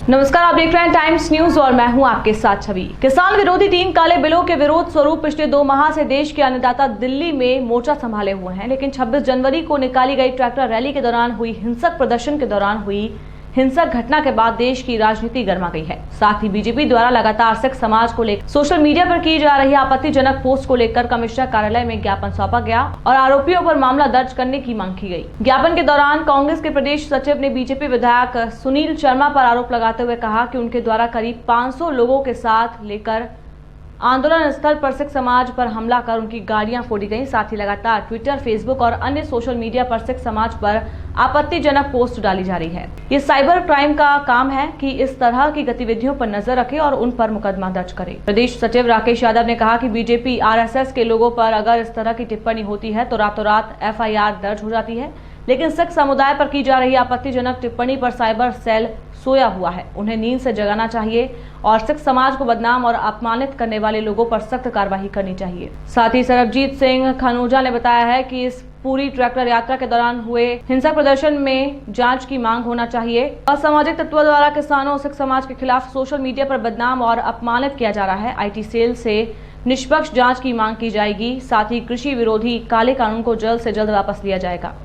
नमस्कार, आप देख रहे हैं टाइम्स न्यूज और मैं हूं आपके साथ छवि। किसान विरोधी 3 काले बिलों के विरोध स्वरूप पिछले 2 माह से देश के अन्नदाता दिल्ली में मोर्चा संभाले हुए हैं, लेकिन 26 जनवरी को निकाली गई ट्रैक्टर रैली के दौरान हुई हिंसक प्रदर्शन के दौरान हुई हिंसक घटना के बाद देश की राजनीति गर्मा गई है। साथ ही बीजेपी द्वारा लगातार सिख समाज को लेकर सोशल मीडिया पर की जा रही आपत्तिजनक पोस्ट को लेकर कमिश्नर कार्यालय में ज्ञापन सौंपा गया और आरोपियों पर मामला दर्ज करने की मांग की गई। ज्ञापन के दौरान कांग्रेस के प्रदेश सचिव ने बीजेपी विधायक सुनील शर्मा पर आरोप लगाते हुए कहा कि उनके द्वारा करीब 500 लोगों के साथ लेकर आंदोलन स्थल पर सिख समाज पर हमला कर उनकी गाड़ियां फोड़ी गईं। साथ ही लगातार ट्विटर, फेसबुक और अन्य सोशल मीडिया पर सिख समाज पर आपत्तिजनक पोस्ट डाली जा रही है। ये साइबर क्राइम का काम है कि इस तरह की गतिविधियों पर नजर रखे और उन पर मुकदमा दर्ज करे। प्रदेश सचिव राकेश यादव ने कहा कि बीजेपी आरएसएस के लोगों पर अगर इस तरह की टिप्पणी होती है तो रातों रात एफआईआर दर्ज हो जाती है, लेकिन सिख समुदाय पर की जा रही आपत्तिजनक टिप्पणी पर साइबर सेल सोया हुआ है। उन्हें नींद से जगाना चाहिए और सिख समाज को बदनाम और अपमानित करने वाले लोगों पर सख्त कार्रवाई करनी चाहिए। साथ ही सरबजीत सिंह खनूजा ने बताया है कि इस पूरी ट्रैक्टर यात्रा के दौरान हुए हिंसक प्रदर्शन में जांच की मांग होना चाहिए। असामाजिक तत्वों द्वारा किसानों और सिख समाज के खिलाफ सोशल मीडिया पर बदनाम और अपमानित किया जा रहा है। आईटी सेल से निष्पक्ष जांच की मांग की जाएगी। साथ ही कृषि विरोधी काले कानून को जल्द से जल्द वापस लिया जाएगा।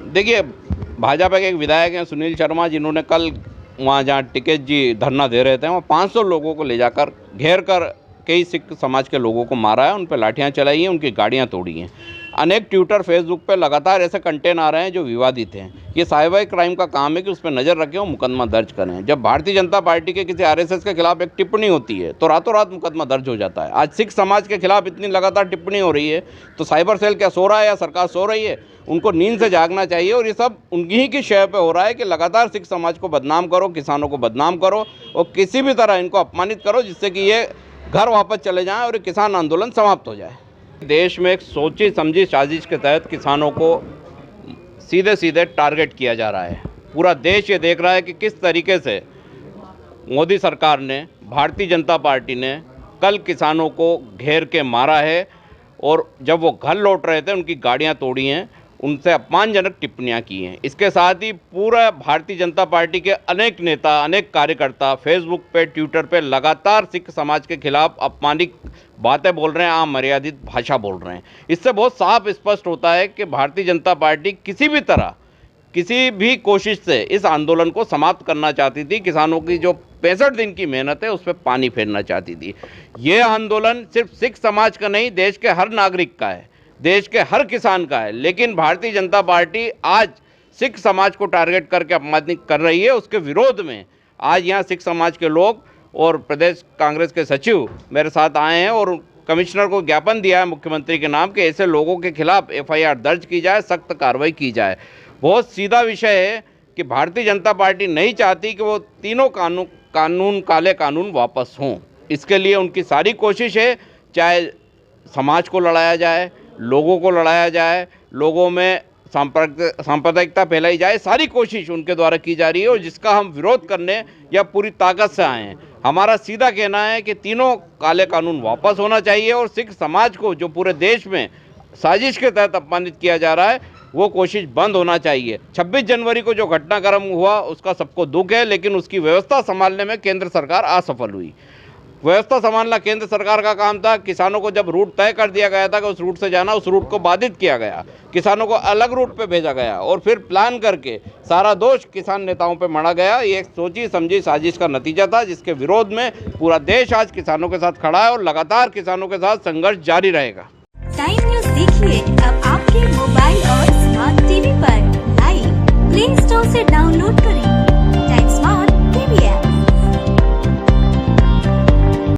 देखिए, भाजपा के एक विधायक हैं सुनील शर्मा, जिन्होंने कल वहाँ जहाँ टिकैत जी धरना दे रहे थे वहाँ 500 लोगों को ले जाकर घेर कर कई सिख समाज के लोगों को मारा है, उन पर लाठियाँ चलाई हैं, उनकी गाड़ियाँ तोड़ी हैं। अनेक ट्विटर, फेसबुक पे लगातार ऐसे कंटेंट आ रहे हैं जो विवादित हैं। ये साइबर क्राइम का काम है कि उस पर नज़र रखें और मुकदमा दर्ज करें। जब भारतीय जनता पार्टी के किसी आरएसएस के खिलाफ एक टिप्पणी होती है तो रातों रात मुकदमा दर्ज हो जाता है। आज सिख समाज के खिलाफ इतनी लगातार टिप्पणी हो रही है तो साइबर सेल क्या सो रहा है या सरकार सो रही है? उनको नींद से जागना चाहिए। और ये सब उनकी ही की शय पे हो रहा है कि लगातार सिख समाज को बदनाम करो, किसानों को बदनाम करो और किसी भी तरह इनको अपमानित करो, जिससे कि ये घर वापस चले जाएं और किसान आंदोलन समाप्त हो जाए। देश में एक सोची समझी साजिश के तहत किसानों को सीधे सीधे टारगेट किया जा रहा है। पूरा देश ये देख रहा है कि किस तरीके से मोदी सरकार ने, भारतीय जनता पार्टी ने कल किसानों को घेर के मारा है और जब वो घर लौट रहे थे उनकी गाड़ियां तोड़ी हैं, उनसे अपमानजनक टिप्पणियां की हैं। इसके साथ ही पूरा भारतीय जनता पार्टी के अनेक नेता, अनेक कार्यकर्ता फेसबुक पे, ट्विटर पे लगातार सिख समाज के खिलाफ अपमानित बातें बोल रहे हैं, अमर्यादित भाषा बोल रहे हैं। इससे बहुत साफ स्पष्ट होता है कि भारतीय जनता पार्टी किसी भी तरह, किसी भी कोशिश से इस आंदोलन को समाप्त करना चाहती थी। किसानों की जो 65 दिन की मेहनत है उस पर पानी फेरना चाहती थी। ये आंदोलन सिर्फ सिख समाज का नहीं, देश के हर नागरिक का है, देश के हर किसान का है। लेकिन भारतीय जनता पार्टी आज सिख समाज को टारगेट करके अपमानित कर रही है। उसके विरोध में आज यहाँ सिख समाज के लोग और प्रदेश कांग्रेस के सचिव मेरे साथ आए हैं और कमिश्नर को ज्ञापन दिया है मुख्यमंत्री के नाम के ऐसे लोगों के खिलाफ एफआईआर दर्ज की जाए, सख्त कार्रवाई की जाए। बहुत सीधा विषय है कि भारतीय जनता पार्टी नहीं चाहती कि वो तीनों कानून काले कानून वापस हों। इसके लिए उनकी सारी कोशिश है, चाहे समाज को लड़ाया जाए, लोगों को लड़ाया जाए, लोगों में सांप्रदायिकता फैलाई जाए, सारी कोशिश उनके द्वारा की जा रही है और जिसका हम विरोध करने या पूरी ताकत से आए हैं। हमारा सीधा कहना है कि तीनों काले कानून वापस होना चाहिए और सिख समाज को जो पूरे देश में साजिश के तहत अपमानित किया जा रहा है वो कोशिश बंद होना चाहिए। 26 जनवरी को जो घटनाक्रम हुआ उसका सबको दुख है, लेकिन उसकी व्यवस्था संभालने में केंद्र सरकार असफल हुई। व्यवस्था संभालना केंद्र सरकार का काम था। किसानों को जब रूट तय कर दिया गया था कि उस रूट से जाना, उस रूट को बाधित किया गया, किसानों को अलग रूट पे भेजा गया और फिर प्लान करके सारा दोष किसान नेताओं पे मढ़ा गया। ये एक सोची समझी साजिश का नतीजा था, जिसके विरोध में पूरा देश आज किसानों के साथ खड़ा है और लगातार किसानों के साथ संघर्ष जारी रहेगा। टाइम न्यूज़ देखिए अब आपके मोबाइल और स्मार्ट टीवी पर। लाइव प्ले स्टोर से डाउनलोड करें टाइम स्मार्ट।